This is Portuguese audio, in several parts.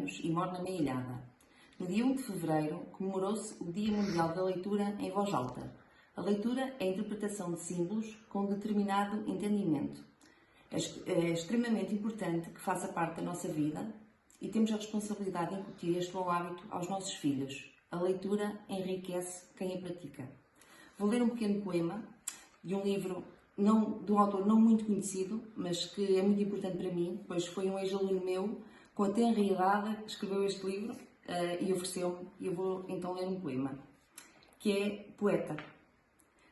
anos e mora na Meia Ilhada. No dia 1 de fevereiro comemorou-se o Dia Mundial da Leitura em Voz Alta. A leitura é a interpretação de símbolos com determinado entendimento. É extremamente importante que faça parte da nossa vida e temos a responsabilidade de incutir este bom hábito aos nossos filhos. A leitura enriquece quem a pratica. Vou ler um pequeno poema de um livro de um autor não muito conhecido, mas que é muito importante para mim, pois foi um ex-aluno meu, com a tenra idade, que escreveu este livro e ofereceu-me. E eu vou então ler um poema, que é Poeta.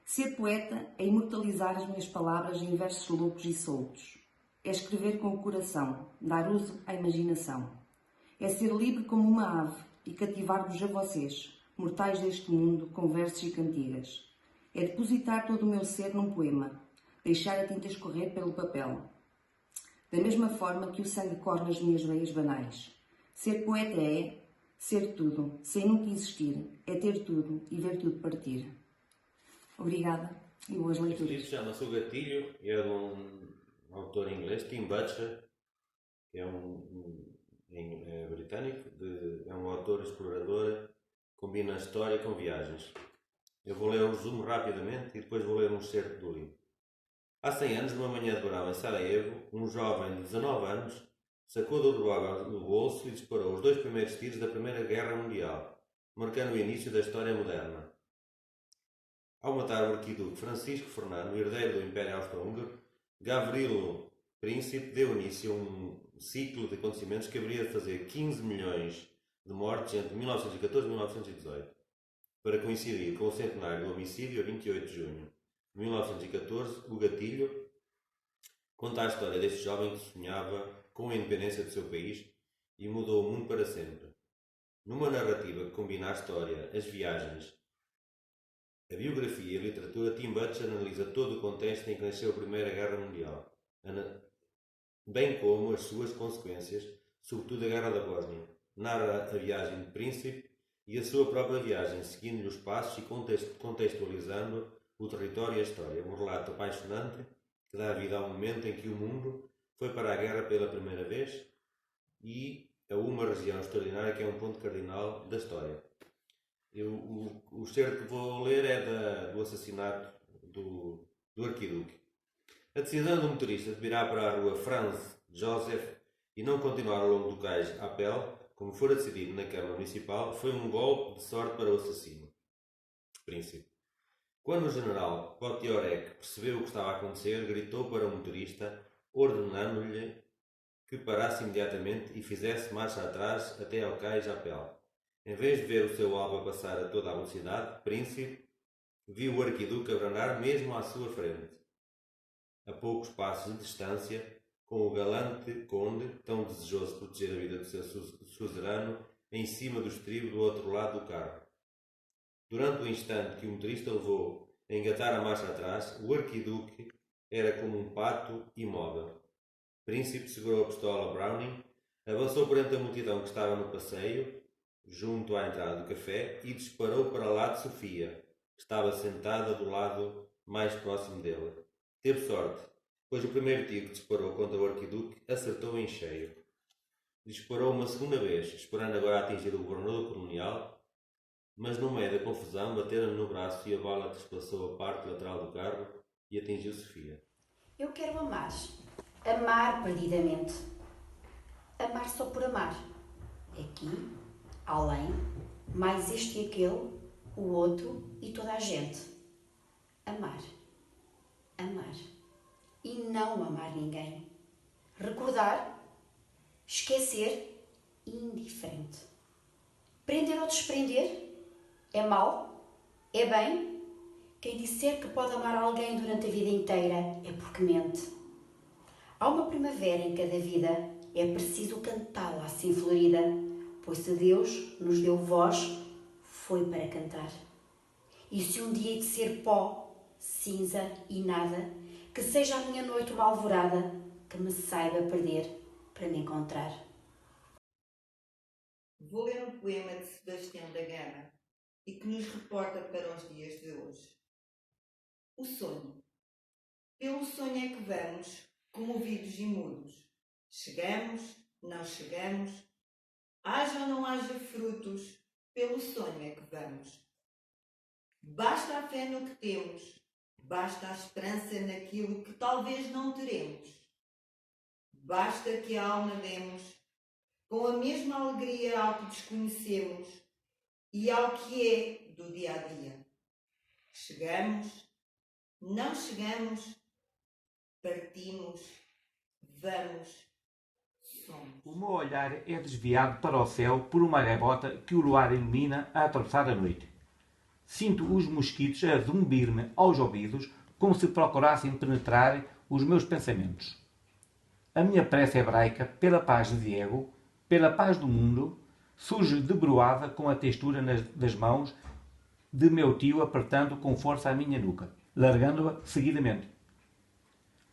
Ser poeta é imortalizar as minhas palavras em versos loucos e soltos. É escrever com o coração, dar uso à imaginação. É ser livre como uma ave e cativar-vos a vocês, mortais deste mundo, com versos e cantigas. É depositar todo o meu ser num poema, deixar a tinta escorrer pelo papel. Da mesma forma que o sangue corre nas minhas veias banais. Ser poeta é ser tudo, sem nunca existir, é ter tudo e ver tudo partir. Obrigada e boas leituras. Este livro chama-se O Gatilho e é de um autor inglês, Tim Butcher, que é é britânico, é um autor explorador, combina história com viagens. Eu vou ler um resumo rapidamente e depois vou ler um excerto do livro. Há 100 anos, numa manhã de verão em Sarajevo, um jovem de 19 anos sacou do revólver do bolso e disparou os 2 primeiros tiros da Primeira Guerra Mundial, marcando o início da história moderna. Ao matar o arquiduque Francisco Fernando, herdeiro do Império Austro-Húngaro, Gavrilo Príncipe deu início a um ciclo de acontecimentos que haveria de fazer 15 milhões de mortes entre 1914 e 1918, para coincidir com o centenário do homicídio a 28 de junho de 1914. O Gatilho conta a história deste jovem que sonhava com a independência do seu país e mudou o mundo para sempre. Numa narrativa que combina a história, as viagens, a biografia e a literatura, Tim Butcher analisa todo o contexto em que nasceu a Primeira Guerra Mundial, bem como as suas consequências, sobretudo a Guerra da Bósnia. Narra a viagem de Príncipe e a sua própria viagem, seguindo-lhe os passos e contextualizando o território e a história. Um relato apaixonante que dá vida ao momento em que o mundo foi para a guerra pela primeira vez e a uma região extraordinária que é um ponto cardinal da história. O excerto que vou ler é do assassinato do arquiduque. A decisão do motorista de virar para a rua Franz Joseph e não continuar ao longo do cais a pé, como fora decidido na Câmara Municipal, foi um golpe de sorte para o assassino, o príncipe. Quando o general Potiorek percebeu o que estava a acontecer, gritou para o motorista, ordenando-lhe que parasse imediatamente e fizesse marcha atrás até ao cais a pé. Em vez de ver o seu alvo passar a toda a velocidade, Príncipe viu o arquiduque abrandar mesmo à sua frente, a poucos passos de distância, com o galante conde, tão desejoso de proteger a vida do seu suzerano, em cima do estribo do outro lado do carro. Durante o instante que o motorista levou a engatar a marcha atrás, o arquiduque era como um pato imóvel. Príncipe segurou a pistola Browning, avançou por entre a multidão que estava no passeio, junto à entrada do café, e disparou para lá de Sofia, que estava sentada do lado mais próximo dele. Teve sorte, pois o primeiro tiro que disparou contra o arquiduque acertou em cheio. Disparou uma segunda vez, esperando agora atingir o governador colonial, mas no meio da confusão bateram-lhe no braço e a bala desplaçou a parte lateral do carro e atingiu Sofia. Eu quero amar. Amar perdidamente. Amar só por amar. Aqui, além, mais este e aquele, o outro e toda a gente. Amar. Amar. E não amar ninguém. Recordar. Esquecer. Indiferente. Prender ou desprender? É mau? É bem? Quem disser que pode amar alguém durante a vida inteira é porque mente. Há uma primavera em cada vida, é preciso cantá-la assim florida, pois se Deus nos deu voz, foi para cantar. E se um dia hei de ser pó, cinza e nada, que seja a minha noite uma alvorada, que me saiba perder para me encontrar. Vou ler um poema de Sebastião da Gama e que nos reporta para os dias de hoje. O sonho. Pelo sonho é que vamos, comovidos e mudos. Chegamos, não chegamos, Haja ou não haja frutos, pelo sonho é que vamos. Basta a fé no que temos, basta a esperança naquilo que talvez não teremos. Basta que a alma demos, com a mesma alegria ao que desconhecemos e ao que é do dia a dia. Chegamos, não chegamos, partimos, vamos, somos. O meu olhar é desviado para o céu por uma gaivota que o luar ilumina a atravessar a noite. Sinto os mosquitos a zumbir-me aos ouvidos como se procurassem penetrar os meus pensamentos. A minha prece hebraica pela paz de Diego, pela paz do mundo, surge debruada com a textura das mãos de meu tio apertando com força a minha nuca, largando-a seguidamente.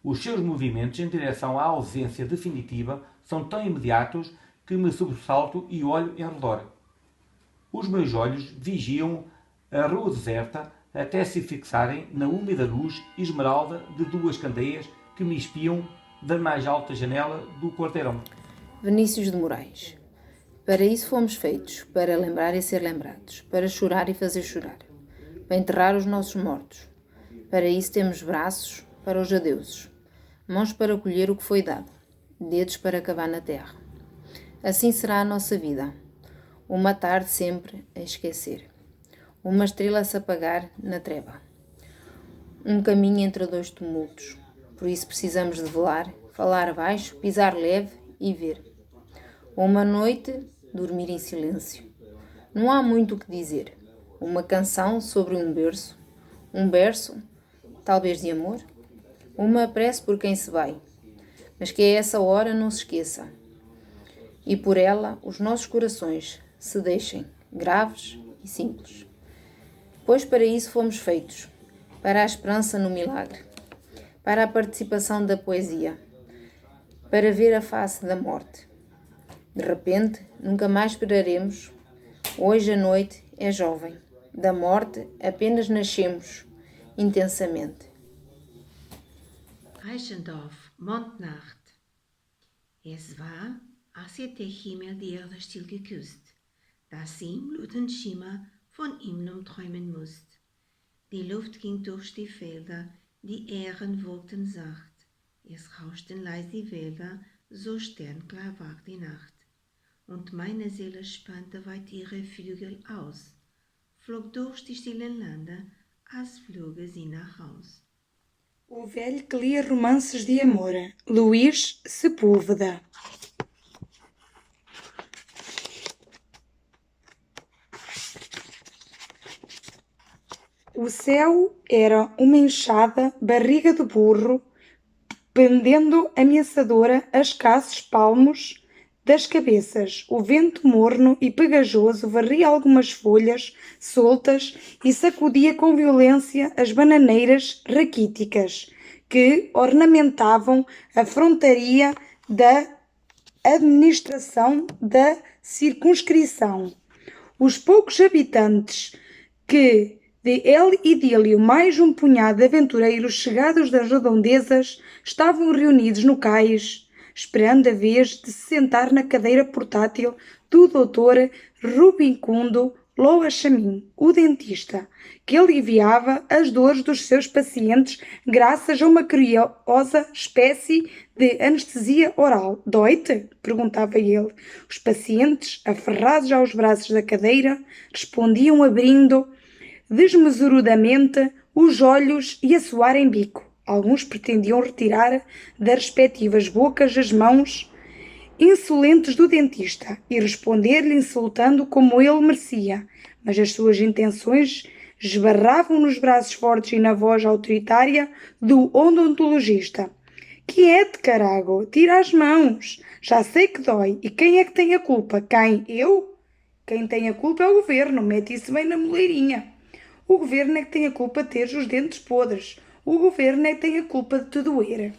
Os seus movimentos em direção à ausência definitiva são tão imediatos que me sobressalto e olho em redor. Os meus olhos vigiam a rua deserta até se fixarem na úmida luz esmeralda de duas candeias que me espiam da mais alta janela do quarteirão. Vinícius de Moraes. Para isso fomos feitos, para lembrar e ser lembrados, para chorar e fazer chorar, para enterrar os nossos mortos. Para isso temos braços para os adeusos, mãos para colher o que foi dado, dedos para cavar na terra. Assim será a nossa vida, uma tarde sempre a esquecer, uma estrela a se apagar na treva, um caminho entre dois tumultos. Por isso precisamos de velar, falar baixo, pisar leve e ver. Uma noite, dormir em silêncio. Não há muito o que dizer. Uma canção sobre um berço, talvez de amor. Uma prece por quem se vai, mas que a essa hora não se esqueça. E por ela os nossos corações se deixem graves e simples. Pois para isso fomos feitos, para a esperança no milagre, para a participação da poesia, para ver a face da morte. De repente, nunca mais esperaremos. Hoje a noite é jovem. Da morte apenas nascemos intensamente. Reichendorf, Mondnacht. Es war, als ihr der Himmel die Erde still geküsst, dass sie im blutenden Schimmer von ihm nun träumen musst. Die Luft ging durch die Felder, die Ähren wogten sacht. Es rauschten leis die Wälder, so sternklar war die Nacht. Und meine Seele spannte weit ihre Flügel aus, flog durch die stillen Lande, als flöge sie nach Haus. O velho que lia romances de amor, Luís Sepúlveda. O céu era uma enxada barriga de burro, pendendo ameaçadora a escassos palmos das cabeças. O vento morno e pegajoso varria algumas folhas soltas e sacudia com violência as bananeiras raquíticas que ornamentavam a frontaria da administração da circunscrição. Os poucos habitantes que de El Idílio mais um punhado de aventureiros chegados das redondezas estavam reunidos no cais, esperando a vez de se sentar na cadeira portátil do Dr. Rubicundo Loa Chamin, o dentista, que aliviava as dores dos seus pacientes graças a uma curiosa espécie de anestesia oral. Dói-te? Perguntava ele. Os pacientes, aferrados aos braços da cadeira, respondiam abrindo desmesuradamente os olhos e a suar em bico. Alguns pretendiam retirar das respectivas bocas as mãos insolentes do dentista e responder-lhe insultando como ele merecia, mas as suas intenções esbarravam nos braços fortes e na voz autoritária do odontologista. Quiete, carago, tira as mãos, já sei que dói, e quem é que tem a culpa? Quem? Eu? Quem tem a culpa é o governo, mete isso bem na moleirinha. O governo é que tem a culpa de ter os dentes podres. O governo é que tem a culpa de te doer.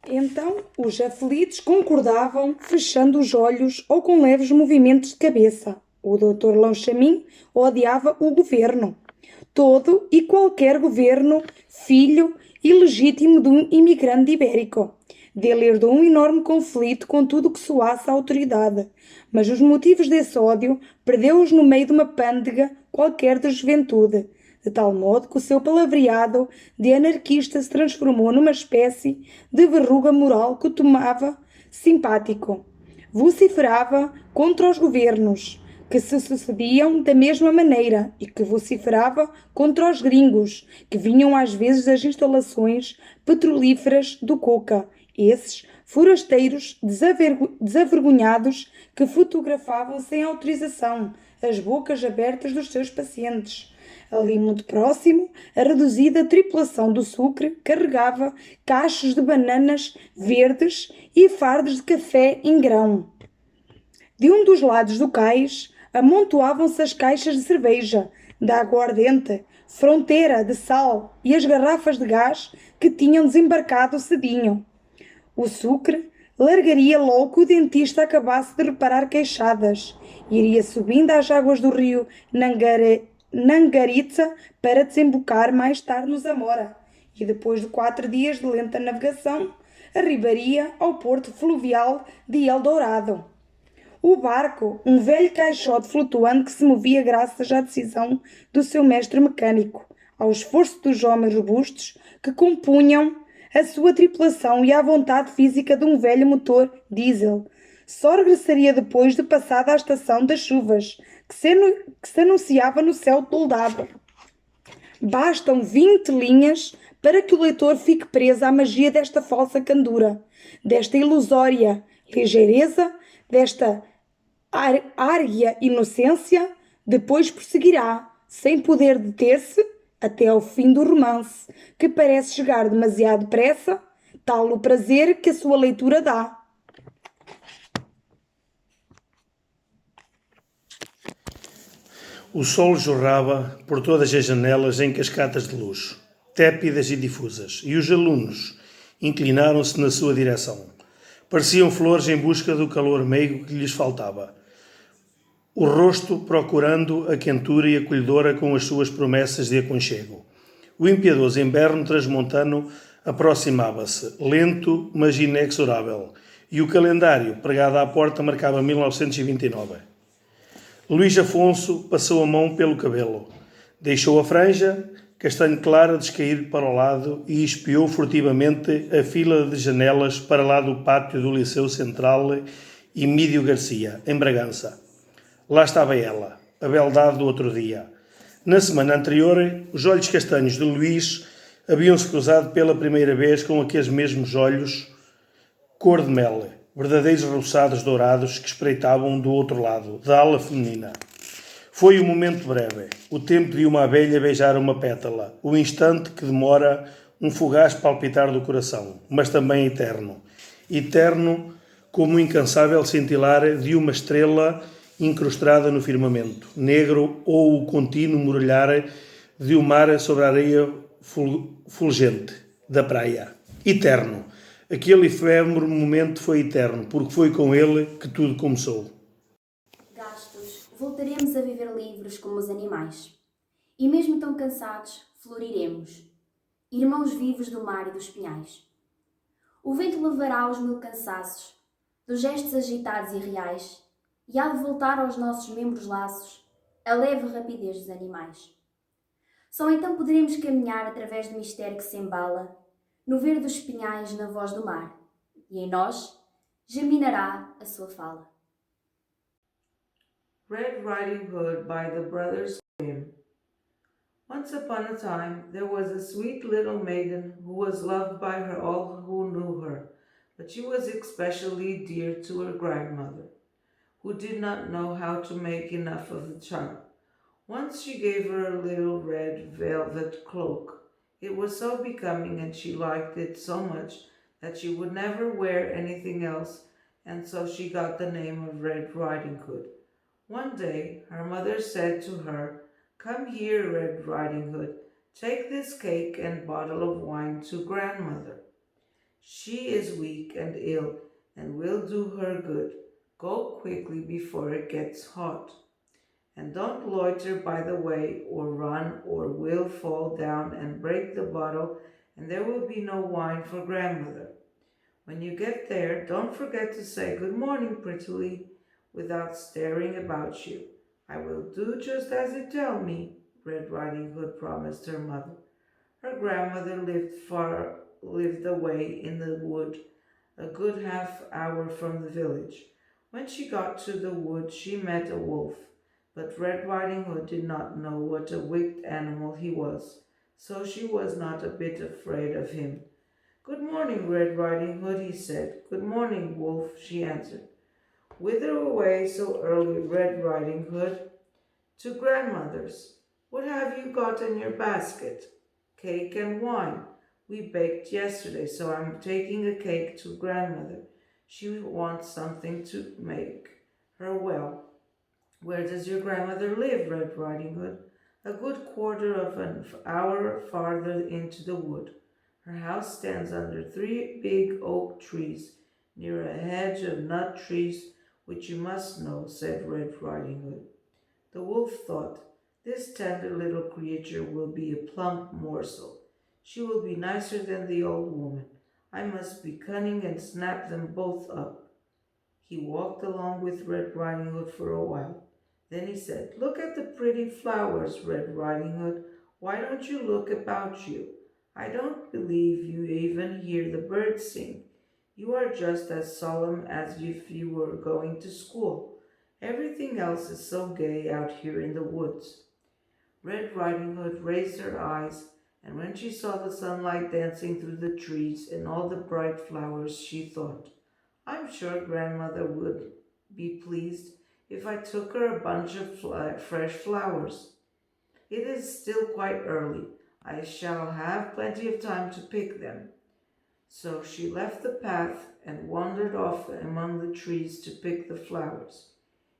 Então, os aflitos concordavam, fechando os olhos ou com leves movimentos de cabeça. O Dr. Lonchamin odiava o governo. Todo e qualquer governo, filho ilegítimo de um imigrante ibérico. Dele herdou um enorme conflito com tudo o que soasse à autoridade, mas os motivos desse ódio perdeu-os no meio de uma pândega qualquer de juventude, de tal modo que o seu palavreado de anarquista se transformou numa espécie de verruga moral que o tomava simpático. Vociferava contra os governos, que se sucediam da mesma maneira, e que vociferava contra os gringos, que vinham às vezes das instalações petrolíferas do Coca, esses forasteiros desavergonhados que fotografavam sem autorização as bocas abertas dos seus pacientes. Ali muito próximo, a reduzida tripulação do Sucre carregava cachos de bananas verdes e fardos de café em grão. De um dos lados do cais, amontoavam-se as caixas de cerveja, de aguardente, fronteira, de sal e as garrafas de gás que tinham desembarcado cedinho. O Sucre largaria logo que o dentista acabasse de reparar queixadas. Iria subindo às águas do rio Nangaritza para desembocar mais tarde no Zamora. E depois de 4 dias de lenta navegação, arribaria ao porto fluvial de Eldorado. O barco, um velho caixote flutuante que se movia graças à decisão do seu mestre mecânico, ao esforço dos homens robustos que compunham a sua tripulação e à vontade física de um velho motor diesel. Só regressaria depois de passada a estação das chuvas, que se anunciava no céu toldado. Bastam 20 linhas para que o leitor fique preso à magia desta falsa candura, desta ilusória ligeireza, desta área inocência, depois prosseguirá, sem poder deter-se, até ao fim do romance, que parece chegar demasiado depressa, tal o prazer que a sua leitura dá. O sol jorrava por todas as janelas em cascatas de luz, tépidas e difusas, e os alunos inclinaram-se na sua direção. Pareciam flores em busca do calor meigo que lhes faltava. O rosto procurando a quentura e acolhedora com as suas promessas de aconchego. O impiedoso inverno transmontano aproximava-se, lento, mas inexorável, e o calendário pregado à porta marcava 1929. Luís Afonso passou a mão pelo cabelo, deixou a franja castanho clara descair para o lado e espiou furtivamente a fila de janelas para lá do pátio do Liceu Central Emílio Garcia, em Bragança. Lá estava ela, a beldade do outro dia. Na semana anterior, os olhos castanhos de Luís haviam-se cruzado pela primeira vez com aqueles mesmos olhos cor de mel, verdadeiros roçados dourados que espreitavam do outro lado, da ala feminina. Foi um momento breve, o tempo de uma abelha beijar uma pétala, o instante que demora um fugaz palpitar do coração, mas também eterno. Eterno como o incansável cintilar de uma estrela incrustada no firmamento, negro ou o contínuo muralhar de um mar sobre a areia fulgente da praia. Eterno. Aquele efêmero momento foi eterno, porque foi com ele que tudo começou. Gastos, voltaremos a viver livres como os animais. E mesmo tão cansados, floriremos, irmãos vivos do mar e dos pinhais. O vento levará os 1000 cansaços, dos gestos agitados e reais, e há de voltar aos nossos membros laços a leve rapidez dos animais. Só então poderemos caminhar através do mistério que se embala no ver dos pinhais na voz do mar, e em nós germinará a sua fala. Red Riding Hood by the Brothers Grimm. Once upon a time there was a sweet little maiden who was loved by her all who knew her, but she was especially dear to her grandmother, who did not know how to make enough of the child. Once she gave her a little red velvet cloak. It was so becoming and she liked it so much that she would never wear anything else, and so she got the name of Red Riding Hood. One day her mother said to her, "Come here, Red Riding Hood, take this cake and bottle of wine to grandmother. She is weak and ill and will do her good. Go quickly before it gets hot. And don't loiter by the way or run or will fall down and break the bottle and there will be no wine for grandmother. When you get there, don't forget to say good morning prettily without staring about you. I will do just as you tell me, Red Riding Hood promised her mother. Her grandmother lived away in the wood, a good half-hour from the village. When she got to the wood, she met a wolf, but Red Riding Hood did not know what a wicked animal he was, so she was not a bit afraid of him. Good morning, Red Riding Hood, he said. Good morning, Wolf, she answered. Whither away so early, Red Riding Hood? To grandmother's. What have you got in your basket? Cake and wine. We baked yesterday, so I'm taking a cake to grandmother. She wants something to make her well. Where does your grandmother live, Red Riding Hood? A good quarter of an hour farther into the wood. Her house stands under 3 big oak trees, near a hedge of nut trees, which you must know, said Red Riding Hood. The wolf thought, this tender little creature will be a plump morsel. She will be nicer than the old woman. I must be cunning and snap them both up. He walked along with Red Riding Hood for a while. Then he said, look at the pretty flowers, Red Riding Hood. Why don't you look about you? I don't believe you even hear the birds sing. You are just as solemn as if you were going to school. Everything else is so gay out here in the woods. Red Riding Hood raised her eyes, and when she saw the sunlight dancing through the trees and all the bright flowers, she thought, I'm sure grandmother would be pleased if I took her a bunch of fresh flowers. It is still quite early. I shall have plenty of time to pick them. So she left the path and wandered off among the trees to pick the flowers.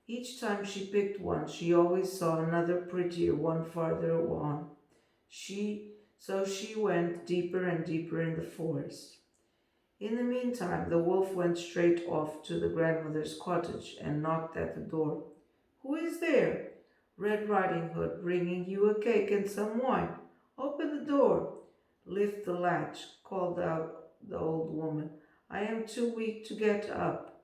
Each time she picked one, she always saw another prettier one farther on. So she went deeper and deeper in the forest. In the meantime, the wolf went straight off to the grandmother's cottage and knocked at the door. Who is there? Red Riding Hood, bringing you a cake and some wine. Open the door. Lift the latch, called out the old woman. I am too weak to get up.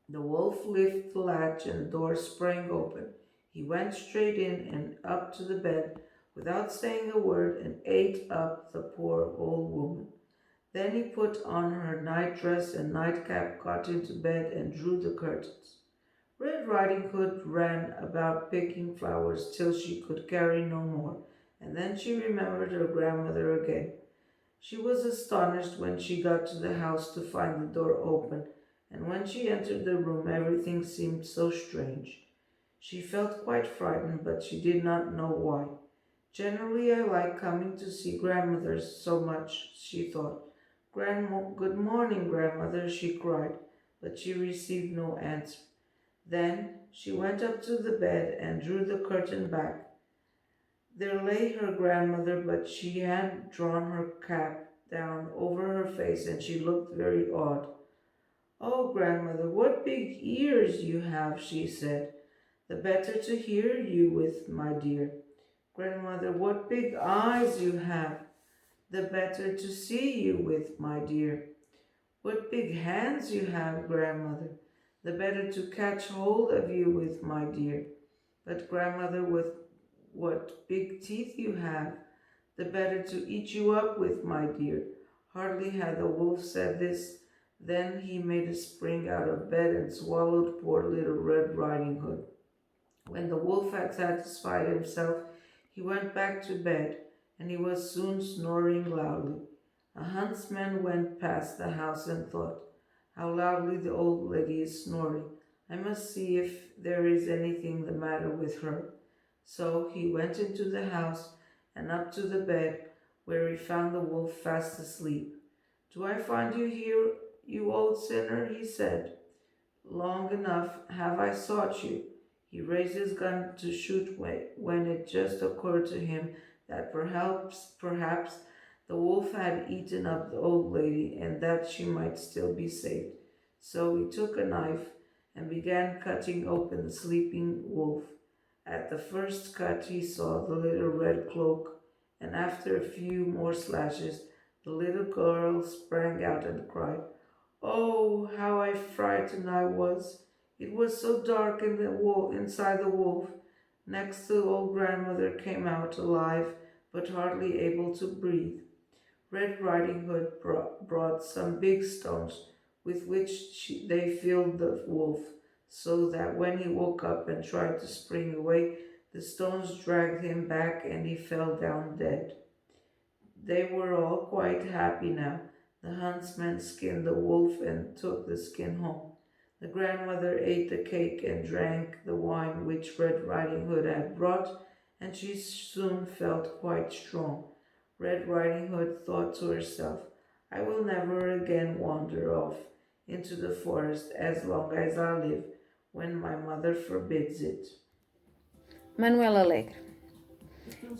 The wolf lifted the latch and the door sprang open. He went straight in and up to the bed without saying a word and ate up the poor old woman. Then he put on her nightdress and nightcap, got into bed and drew the curtains. Red Riding Hood ran about picking flowers till she could carry no more, and then she remembered her grandmother again. She was astonished when she got to the house to find the door open, and when she entered the room everything seemed so strange. She felt quite frightened, but she did not know why. Generally I like coming to see grandmother so much, she thought. Good morning, grandmother, she cried, but she received no answer. Then she went up to the bed and drew the curtain back. There lay her grandmother, but she had drawn her cap down over her face and she looked very odd. Oh, grandmother, what big ears you have, she said. The better to hear you with, my dear. Grandmother, what big eyes you have. The better to see you with, my dear. What big hands you have, grandmother. The better to catch hold of you with, my dear. But grandmother, with what big teeth you have. The better to eat you up with, my dear. Hardly had the wolf said this, then he made a spring out of bed and swallowed poor little Red Riding Hood. When the wolf had satisfied himself, he went back to bed, and he was soon snoring loudly. A huntsman went past the house and thought, how loudly the old lady is snoring. I must see if there is anything the matter with her. So he went into the house and up to the bed, where he found the wolf fast asleep. Do I find you here, you old sinner? He said. Long enough have I sought you. He raised his gun to shoot when it just occurred to him that perhaps the wolf had eaten up the old lady and that she might still be saved. So he took a knife and began cutting open the sleeping wolf. At the first cut he saw the little red cloak, and after a few more slashes, The little girl sprang out and cried, "Oh, how frightened I was! It was so dark in the inside the wolf." Next, the old grandmother came out alive, but hardly able to breathe. Red Riding Hood brought some big stones, with which they filled the wolf, so that when he woke up and tried to spring away, the stones dragged him back and he fell down dead. They were all quite happy now. The huntsman skinned the wolf and took the skin home. The grandmother ate the cake and drank the wine which Red Riding Hood had brought, and she soon felt quite strong. Red Riding Hood thought to herself, "I will never again wander off into the forest as long as I live, when my mother forbids it." Manuel Alegre.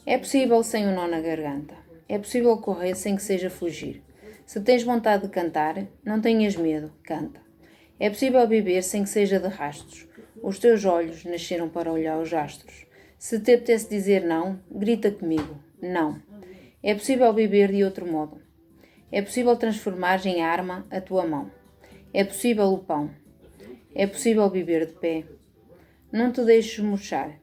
É possível sem um nó na garganta. É possível correr sem que seja fugir. Se tens vontade de cantar, não tenhas medo, canta. É possível viver sem que seja de rastros. Os teus olhos nasceram para olhar os astros. Se te apetece dizer não, grita comigo, não. É possível viver de outro modo. É possível transformar em arma a tua mão. É possível o pão. É possível viver de pé. Não te deixes murchar.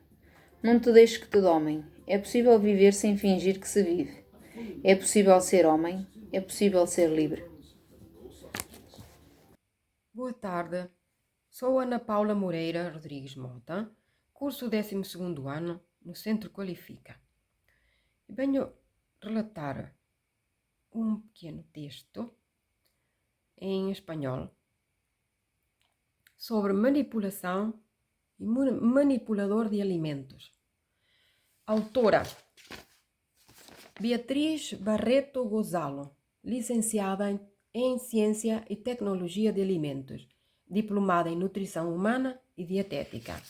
Não te deixes que te domem. É possível viver sem fingir que se vive. É possível ser homem. É possível ser livre. Boa tarde. Sou Ana Paula Moreira Rodrigues Mota, curso 12º ano no Centro Qualifica. E venho relatar um pequeno texto em espanhol sobre manipulação e manipulador de alimentos. Autora Beatriz Barreto Gonzalo, licenciada em Ciência e Tecnologia de Alimentos, diplomada em Nutrição Humana e Dietética.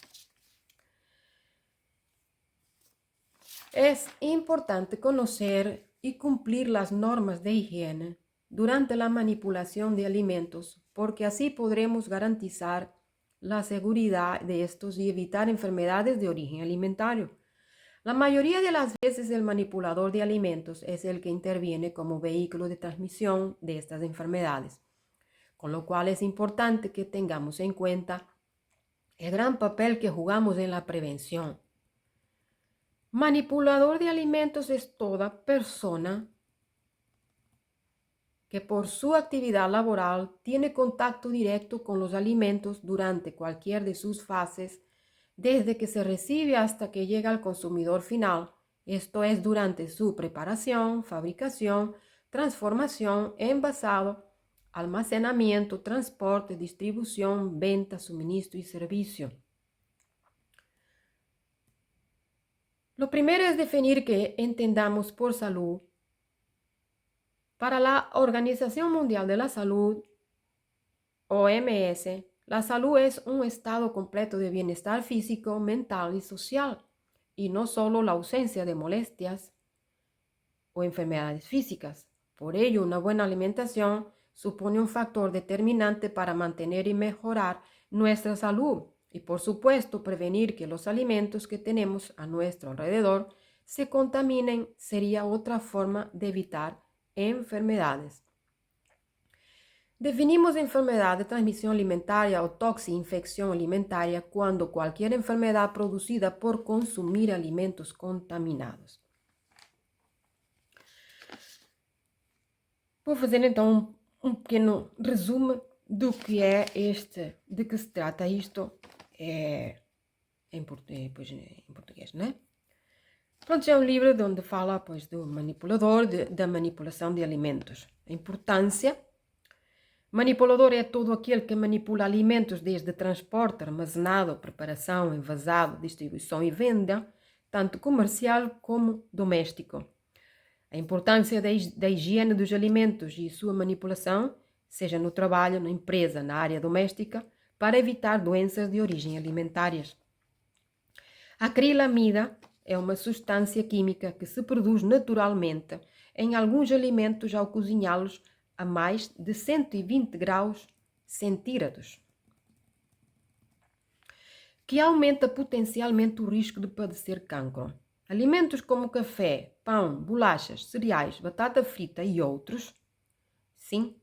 Es importante conocer y cumplir las normas de higiene durante la manipulación de alimentos, porque así podremos garantizar la seguridad de estos y evitar enfermedades de origen alimentario. La mayoría de las veces el manipulador de alimentos es el que interviene como vehículo de transmisión de estas enfermedades, con lo cual es importante que tengamos en cuenta el gran papel que jugamos en la prevención. Manipulador de alimentos es toda persona que por su actividad laboral tiene contacto directo con los alimentos durante cualquier de sus fases, desde que se recibe hasta que llega al consumidor final, esto es durante su preparación, fabricación, transformación, envasado, almacenamiento, transporte, distribución, venta, suministro y servicio. Lo primero es definir qué entendamos por salud. Para la Organización Mundial de la Salud, OMS, la salud es un estado completo de bienestar físico, mental y social, y no solo la ausencia de molestias o enfermedades físicas. Por ello, una buena alimentación supone un factor determinante para mantener y mejorar nuestra salud y, por supuesto, prevenir que los alimentos que tenemos a nuestro alrededor se contaminen sería otra forma de evitar enfermedades. Definimos enfermedad de transmisión alimentaria o toxinfección alimentaria cuando cualquier enfermedad producida por consumir alimentos contaminados. Vou fazer então um pequeno resumo do que é de que se trata isto em português, né? Pronto, é um livro onde fala pois, do manipulador, da manipulação de alimentos. A importância. Manipulador é todo aquele que manipula alimentos desde transporte, armazenado, preparação, envasado, distribuição e venda, tanto comercial como doméstico. A importância da higiene dos alimentos e sua manipulação, seja no trabalho, na empresa, na área doméstica, para evitar doenças de origem alimentárias. A acrilamida é uma substância química que se produz naturalmente em alguns alimentos ao cozinhá-los a mais de 120 graus centígrados, que aumenta potencialmente o risco de padecer cancro. alimentos como café, pão, bolachas, cereais, batata frita e outros, sim,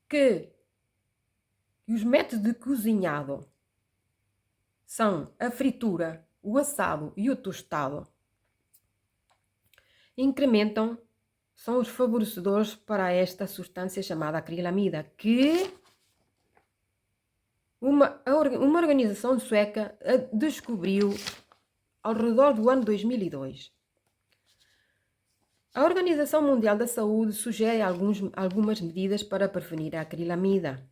que os métodos de cozinhado são a fritura, o assado e o tostado, são os favorecedores para esta substância chamada acrilamida, que uma organização sueca descobriu ao redor do ano 2002. A Organização Mundial da Saúde sugere algumas medidas para prevenir a acrilamida.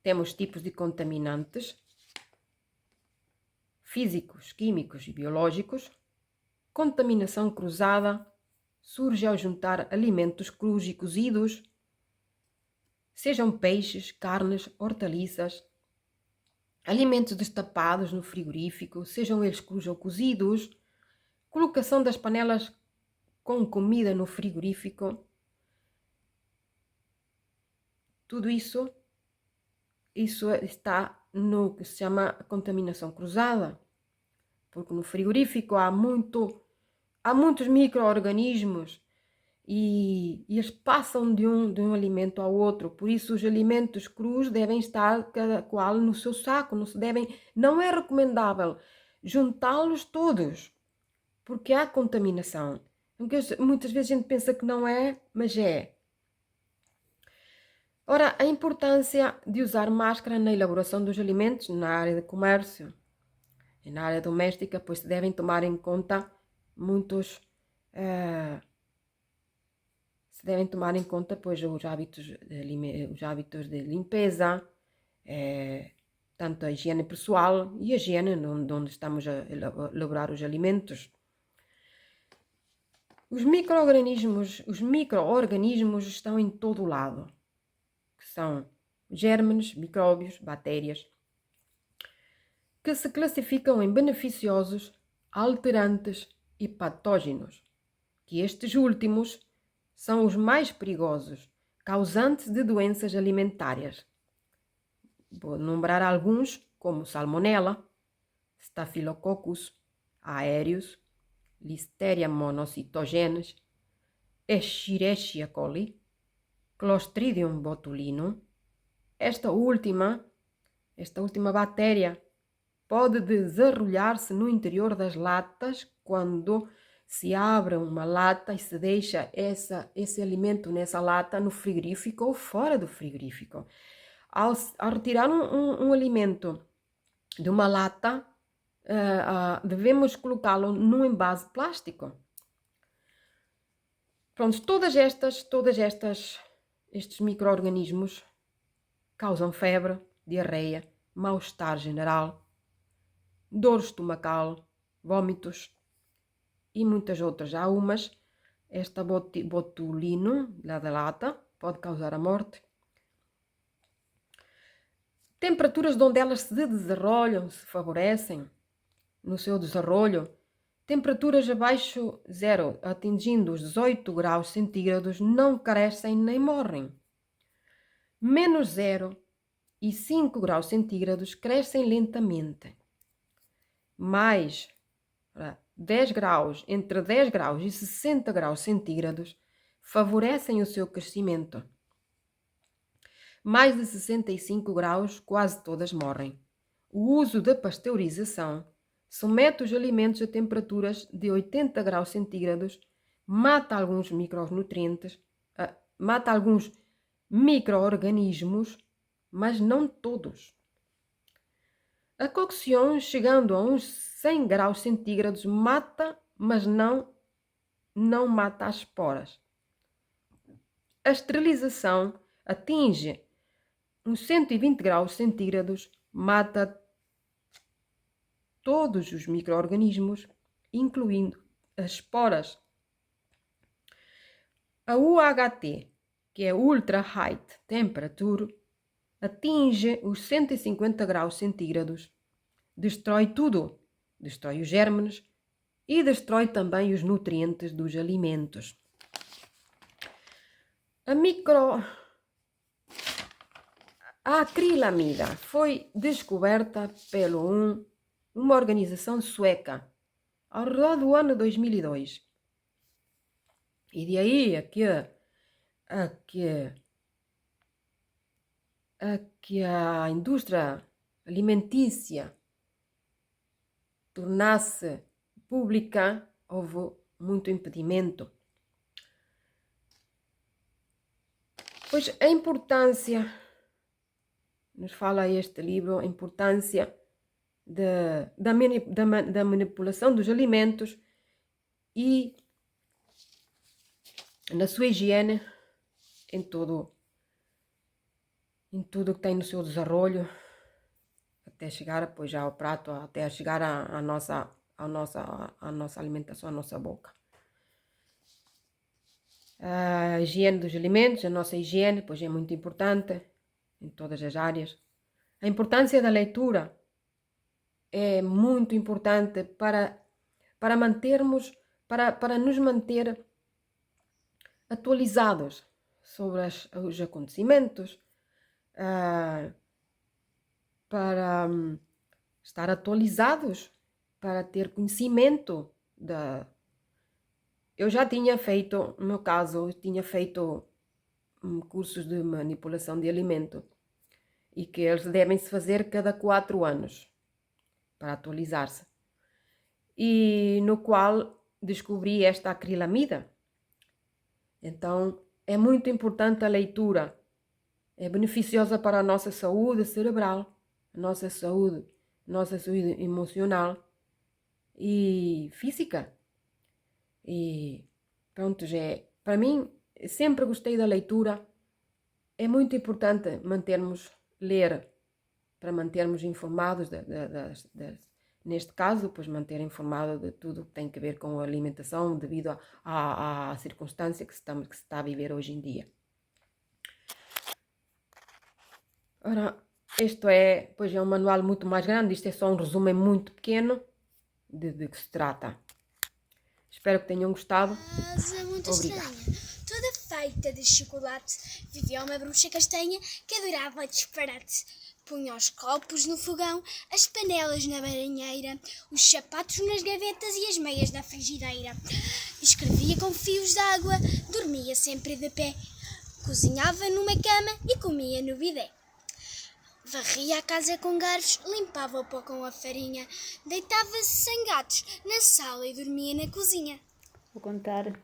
Temos tipos de contaminantes físicos, químicos e biológicos. Contaminação cruzada surge ao juntar alimentos crus e cozidos, sejam peixes, carnes, hortaliças, alimentos destapados no frigorífico, sejam eles crus ou cozidos, colocação das panelas com comida no frigorífico. Tudo isso está no que se chama contaminação cruzada, porque no frigorífico há muitos micro-organismos e eles passam de um alimento ao outro. Por isso os alimentos crus devem estar cada qual no seu saco, não é recomendável juntá-los todos, porque há contaminação. Muitas vezes a gente pensa que não é, mas é. Ora, a importância de usar máscara na elaboração dos alimentos na área de comércio e na área doméstica, pois se devem tomar em conta pois, os hábitos de limpeza, tanto a higiene pessoal e a higiene onde estamos a elaborar os alimentos. Os micro-organismos estão em todo o lado, que são gérmenes, micróbios, bactérias, que se classificam em beneficiosos, alterantes e patógenos, que estes últimos são os mais perigosos, causantes de doenças alimentares. Vou nombrar alguns, como Salmonella, Staphylococcus aureus, Listeria monocytogenes, Escherichia coli, Clostridium botulinum. Esta última bactéria pode desarrollar-se no interior das latas quando se abre uma lata e se deixa esse alimento nessa lata no frigorífico ou fora do frigorífico. Ao retirar um alimento de uma lata, devemos colocá-lo num envase plástico. Pronto, estes micro-organismos causam febre, diarreia, mal-estar geral, dor estomacal, vômitos e muitas outras. Há umas, esta botulino, lá da lata, pode causar a morte. Temperaturas de onde elas se desenvolvem, se favorecem no seu desenvolvimento. Temperaturas abaixo zero, atingindo os 18 graus centígrados, não crescem nem morrem. Menos 0 e 5 graus centígrados crescem lentamente. Mais 10 graus, entre 10 graus e 60 graus centígrados, favorecem o seu crescimento. Mais de 65 graus, quase todas morrem. O uso da pasteurização submete os alimentos a temperaturas de 80 graus centígrados, mata alguns micronutrientes, mata alguns micro-organismos, mas não todos. A cocção, chegando a uns 100 graus centígrados, mata, mas não mata as esporas. A esterilização atinge uns 120 graus centígrados, mata todos os micro-organismos, incluindo as esporas. A UHT, que é Ultra High Temperature, atinge os 150 graus centígrados, destrói tudo, destrói os germes e destrói também os nutrientes dos alimentos. A acrilamida foi descoberta por uma organização sueca ao redor do ano 2002. E de aí a que a indústria alimentícia tornasse pública, houve muito impedimento. Pois a importância, nos fala este livro, a importância da manipulação dos alimentos e na sua higiene em tudo que tem no seu desenvolvimento, até chegar pois, ao prato, até chegar à nossa alimentação, à nossa boca. A higiene dos alimentos, a nossa higiene, pois é muito importante em todas as áreas. A importância da leitura é muito importante para nos manter atualizados sobre os acontecimentos, para estar atualizados, para ter conhecimento Eu já tinha feito, no meu caso, cursos de manipulação de alimento e que eles devem se fazer cada 4 anos para atualizar-se. E no qual descobri esta acrilamida. Então, é muito importante a leitura. É beneficiosa para a nossa saúde cerebral, a nossa saúde emocional e física. E pronto, para mim, sempre gostei da leitura. É muito importante ler para mantermos informados, neste caso, pois manter informado de tudo que tem a ver com a alimentação devido à circunstância que se está a viver hoje em dia. Ora, isto é um manual muito mais grande, isto é só um resumo muito pequeno de que se trata. Espero que tenham gostado. Casa muito estranha, toda feita de chocolate, vivia uma bruxa castanha que adorava disparate. Punha os copos no fogão, as panelas na banheira, os sapatos nas gavetas e as meias na frigideira. Escrevia com fios de água, dormia sempre de pé, cozinhava numa cama e comia no bidé. Varria a casa com garfos, limpava o pó com a farinha, deitava-se sem gatos na sala e dormia na cozinha. Vou contar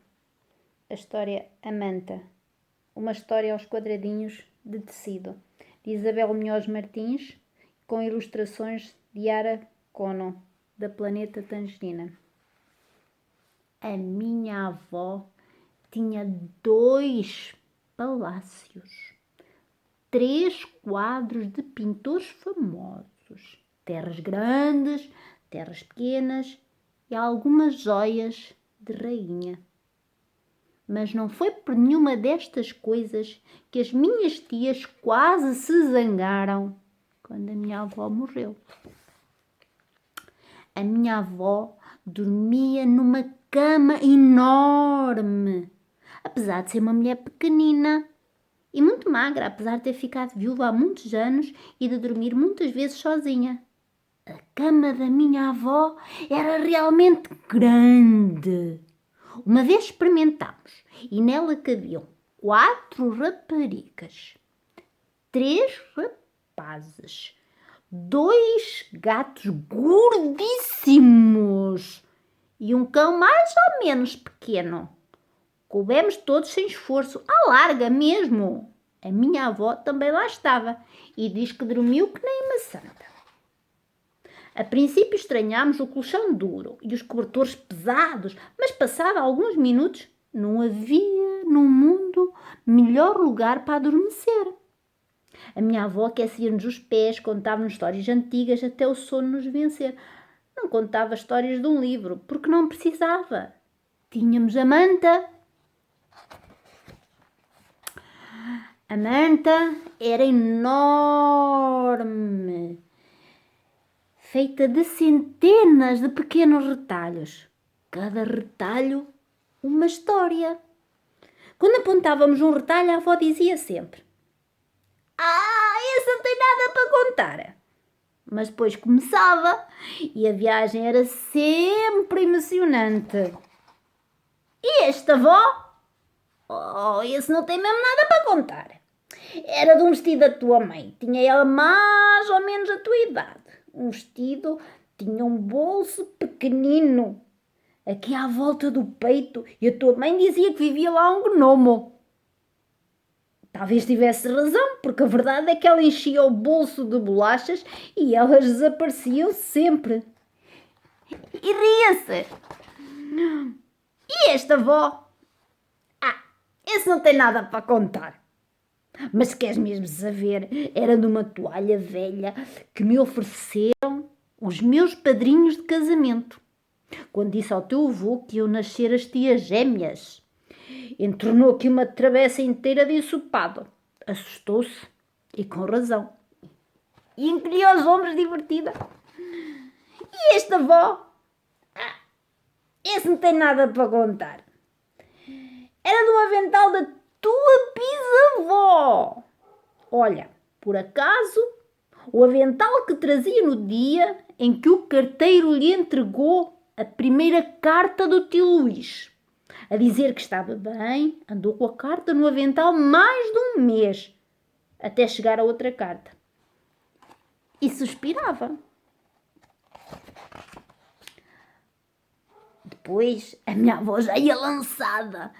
a história Amanta, uma história aos quadradinhos de tecido, de Isabel Munhoz Martins, com ilustrações de Yara Cono, da Planeta Tangerina. A minha avó tinha 2 palácios. 3 quadros de pintores famosos, terras grandes, terras pequenas e algumas joias de rainha. Mas não foi por nenhuma destas coisas que as minhas tias quase se zangaram quando a minha avó morreu. A minha avó dormia numa cama enorme, apesar de ser uma mulher pequenina e muito magra, apesar de ter ficado viúva há muitos anos e de dormir muitas vezes sozinha. A cama da minha avó era realmente grande. Uma vez experimentámos e nela cabiam 4 raparigas, 3 rapazes, 2 gatos gordíssimos e um cão mais ou menos pequeno. Coubemos todos sem esforço, à larga mesmo. A minha avó também lá estava e diz que dormiu que nem uma santa. A princípio estranhámos o colchão duro e os cobertores pesados, mas passado alguns minutos não havia no mundo melhor lugar para adormecer. A minha avó aquecia-nos os pés, contava-nos histórias antigas até o sono nos vencer. Não contava histórias de um livro, porque não precisava. Tínhamos a manta. A manta era enorme, feita de centenas de pequenos retalhos. Cada retalho, uma história. Quando apontávamos um retalho, a avó dizia sempre: esse não tem nada para contar. mas depois começava e a viagem era sempre emocionante. E este avó? Oh, esse não tem mesmo nada para contar. Era de um vestido da tua mãe. Tinha ela mais ou menos a tua idade. Um vestido tinha um bolso pequenino, aqui à volta do peito, e a tua mãe dizia que vivia lá um gnomo. Talvez tivesse razão, porque a verdade é que ela enchia o bolso de bolachas e elas desapareciam sempre. E ria-se. E esta avó? Esse não tem nada para contar. Mas se queres mesmo saber, era de uma toalha velha que me ofereceram os meus padrinhos de casamento, quando disse ao teu avô que iam nascer as tias gêmeas. Entornou aqui uma travessa inteira de ensopado. Assustou-se, e com razão. E encolheu os ombros divertida. E esta avó? Esse não tem nada para contar. Era de um avental da tua bisavó. Olha, por acaso, o avental que trazia no dia em que o carteiro lhe entregou a primeira carta do tio Luís, a dizer que estava bem, andou com a carta no avental mais de um mês, até chegar a outra carta. E suspirava. Depois, a minha avó já ia lançada.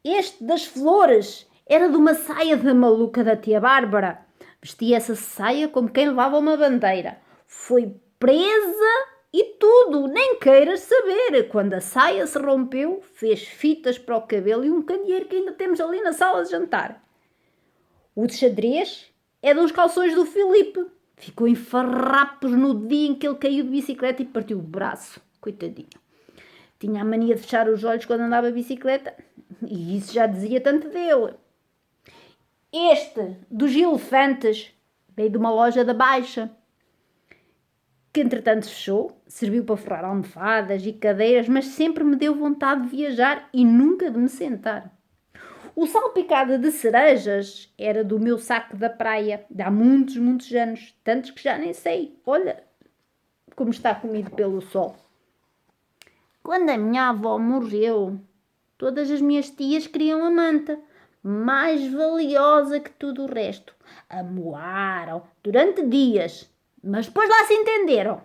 Este das flores era de uma saia da maluca da tia Bárbara. Vestia essa saia como quem levava uma bandeira. Foi presa e tudo, nem queiras saber. Quando a saia se rompeu, fez fitas para o cabelo e um candeeiro que ainda temos ali na sala de jantar. O de xadrez é de uns calções do Filipe. Ficou em farrapos no dia em que ele caiu de bicicleta e partiu o braço. Coitadinho. Tinha a mania de fechar os olhos quando andava a bicicleta. E isso já dizia tanto dele. Este, dos elefantes, veio de uma loja da Baixa, que entretanto fechou, serviu para forrar almofadas e cadeiras, mas sempre me deu vontade de viajar e nunca de me sentar. O salpicado de cerejas era do meu saco da praia, de há muitos, muitos anos, tantos que já nem sei. Olha como está comido pelo sol. Quando a minha avó morreu, todas as minhas tias queriam a manta, mais valiosa que tudo o resto. Amoaram durante dias, mas depois lá se entenderam.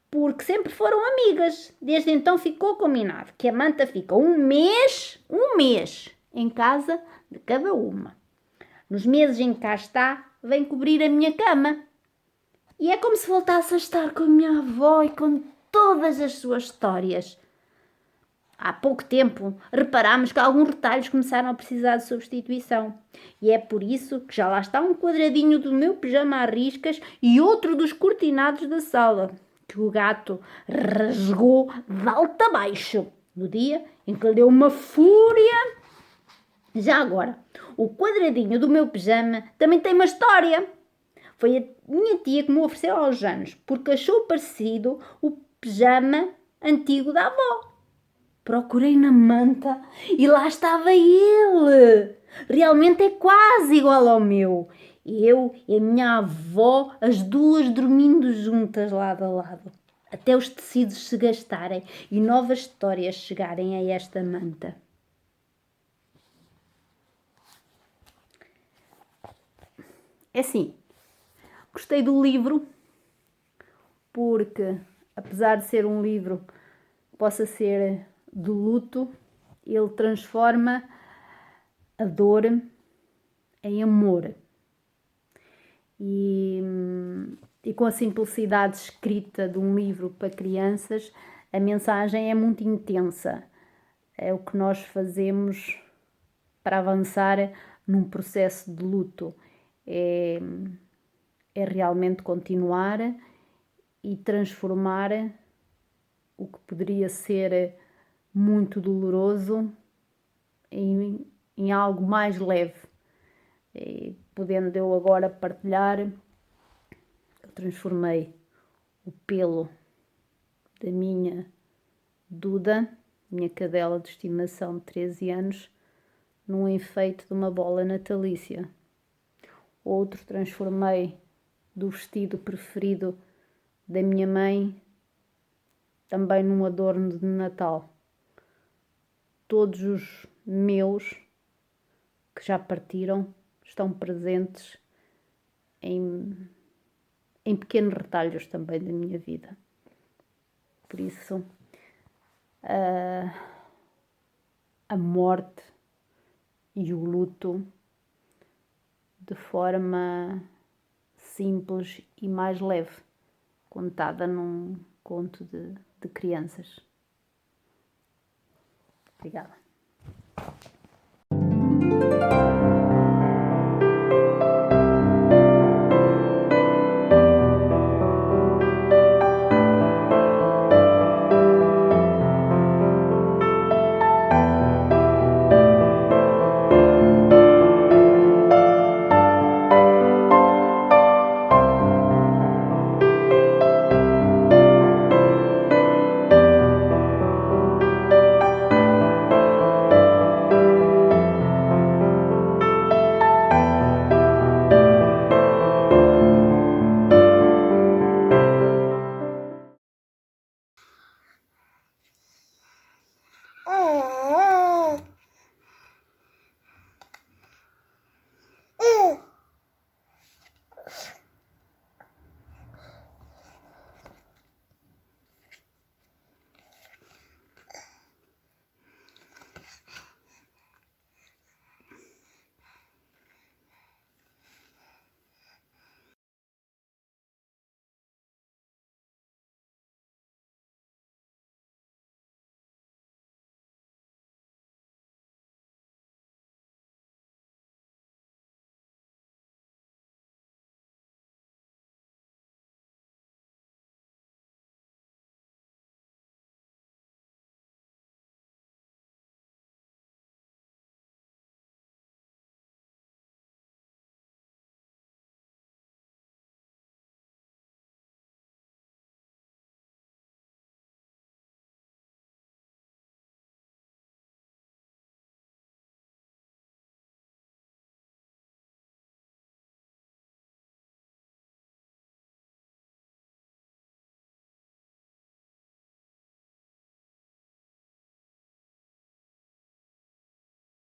Porque sempre foram amigas. Desde então ficou combinado que a manta fica um mês em casa de cada uma. Nos meses em que cá está, vem cobrir a minha cama. E é como se voltasse a estar com a minha avó e com todas as suas histórias. Há pouco tempo reparámos que alguns retalhos começaram a precisar de substituição. E é por isso que já lá está um quadradinho do meu pijama a riscas e outro dos cortinados da sala, que o gato rasgou de alto a baixo, no dia em que lhe deu uma fúria. Já agora, o quadradinho do meu pijama também tem uma história. Foi a minha tia que me ofereceu aos anos, porque achou parecido o pijama antigo da avó. Procurei na manta e lá estava ele. Realmente é quase igual ao meu. Eu e a minha avó, as duas dormindo juntas lado a lado, até os tecidos se gastarem e novas histórias chegarem a esta manta. É assim, gostei do livro porque, apesar de ser um livro que possa ser de luto, ele transforma a dor em amor. E com a simplicidade escrita de um livro para crianças, a mensagem é muito intensa. É o que nós fazemos para avançar num processo de luto. É realmente continuar e transformar o que poderia ser muito doloroso em algo mais leve. E, podendo eu agora partilhar, eu transformei o pelo da minha Duda, minha cadela de estimação de 13 anos, num enfeite de uma bola natalícia. Outro transformei do vestido preferido da minha mãe, também num adorno de Natal. Todos os meus que já partiram estão presentes em pequenos retalhos também da minha vida. Por isso, a morte e o luto, de forma simples e mais leve, contada num conto de crianças. Obrigada.